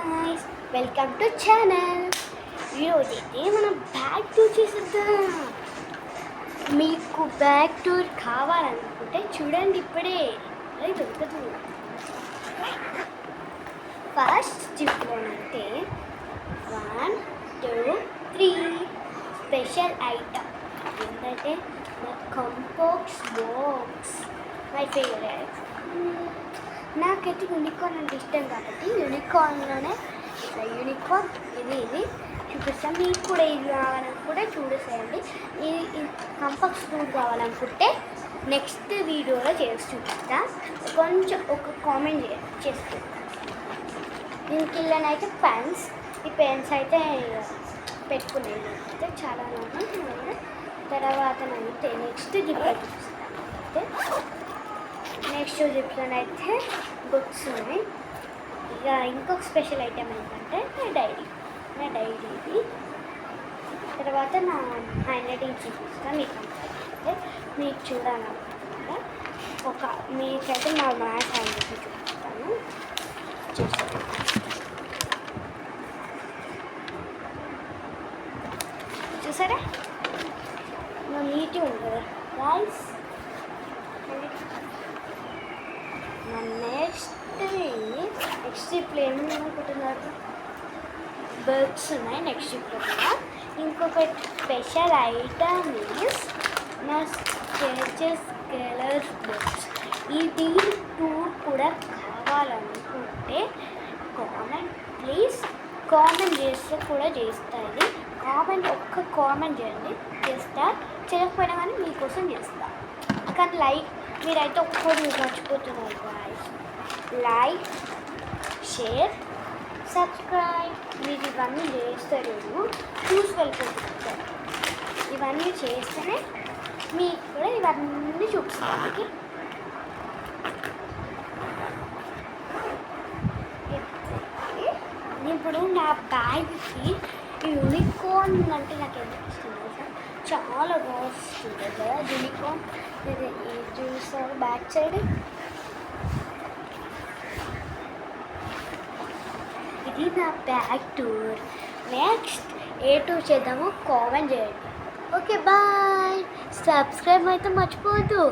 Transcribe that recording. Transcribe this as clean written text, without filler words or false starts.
guys, welcome to channel. ఈరోజైతే మనం back tour చేసేద్దాం. మీకు బ్యాక్ టూర్ కావాలనుకుంటే చూడండి, ఇప్పుడే అది దొరకదు. ఫస్ట్ జిప్లోనంటే 1, 2, 3 స్పెషల్ ఐటమ్ ఏంటంటే కంపోక్స్ బాక్స్, మై ఫేవరెట్. నాకైతే యూనికార్న్ అంటే ఇష్టం కాబట్టి యూనికార్న్లోనే ఇట్లా యూనికార్న్ ఇది చూపిస్తాం. మీకు కూడా ఇది కావాలనుకుంటే చూసేయండి. ఈ కంపాక్స్ టూర్ కావాలనుకుంటే నెక్స్ట్ వీడియోలో చేసి చూపిస్తా. కొంచెం ఒక కామెంట్ చేస్తాను. దీనికి ఇళ్ళనైతే పెన్స్, ఈ పెన్స్ అయితే పెట్టుకునేది అయితే చాలా బాగుంది. తర్వాత అయితే నెక్స్ట్ జిప్లో చూపిస్తాను. అయితే నెక్స్ట్ జిప్లో అయితే బుక్స్ ఉన్నాయి. ఇక ఇంకొక స్పెషల్ ఐటెం ఏంటంటే నా డైరీ ఇది. తర్వాత నా హ్యాండ్ రైటింగ్ చూపిస్తాను. మీకు చూడాలనుకుంటున్నా మీకైతే నా మ్యాథ్స్ హ్యాండ్ రైటింగ్ చూపిస్తాను. చూసారా నీట్గా ఉంది కదా గాయ్స్. నెక్స్ట్ ఇప్పుడు ఏమి అనుకుంటున్నారు? బర్డ్స్ ఉన్నాయి నెక్స్ట్ ఇప్పుడు కూడా. ఇంకొక స్పెషల్ ఐటమ్ ఈస్ నా స్కెచెస్ కలర్స్ బుక్స్. ఇది టూర్ కూడా కావాలనుకుంటే ప్లీజ్ కామెంట్ చేస్తే కూడా చేస్తుంది. ఒక్క కామెంట్ చేయండి, చేస్తా. చేయకపోయినా కానీ మీకోసం చేస్తా. కానీ మీరైతే ఒక్కరు మర్చిపోతున్నారు గాయ్స్. లైక్, షేర్, సబ్స్క్రైబ్ మీరు ఇవన్నీ చేస్తారు, చూసి వెళ్ళిపోతుంటారు. ఇవన్నీ చేస్తేనే మీకు కూడా ఇవన్నీ చూపిస్తాను. ఇప్పుడు నా బ్యాగ్కి యూనికార్న్ అంటే నాకు ఎంత ఇష్టం తెలుసా? చాలా బాగుంటుంది కదా యూనికార్న్. ఇది చూసారు బ్యాక్ సైడ్. ఇది నా బ్యాక్ టూర్. నెక్స్ట్ ఏ టూర్ చేద్దామో కామెంట్ చేయండి. Okay bye. సబ్స్క్రైబ్ అయితే మర్చిపోవద్దు.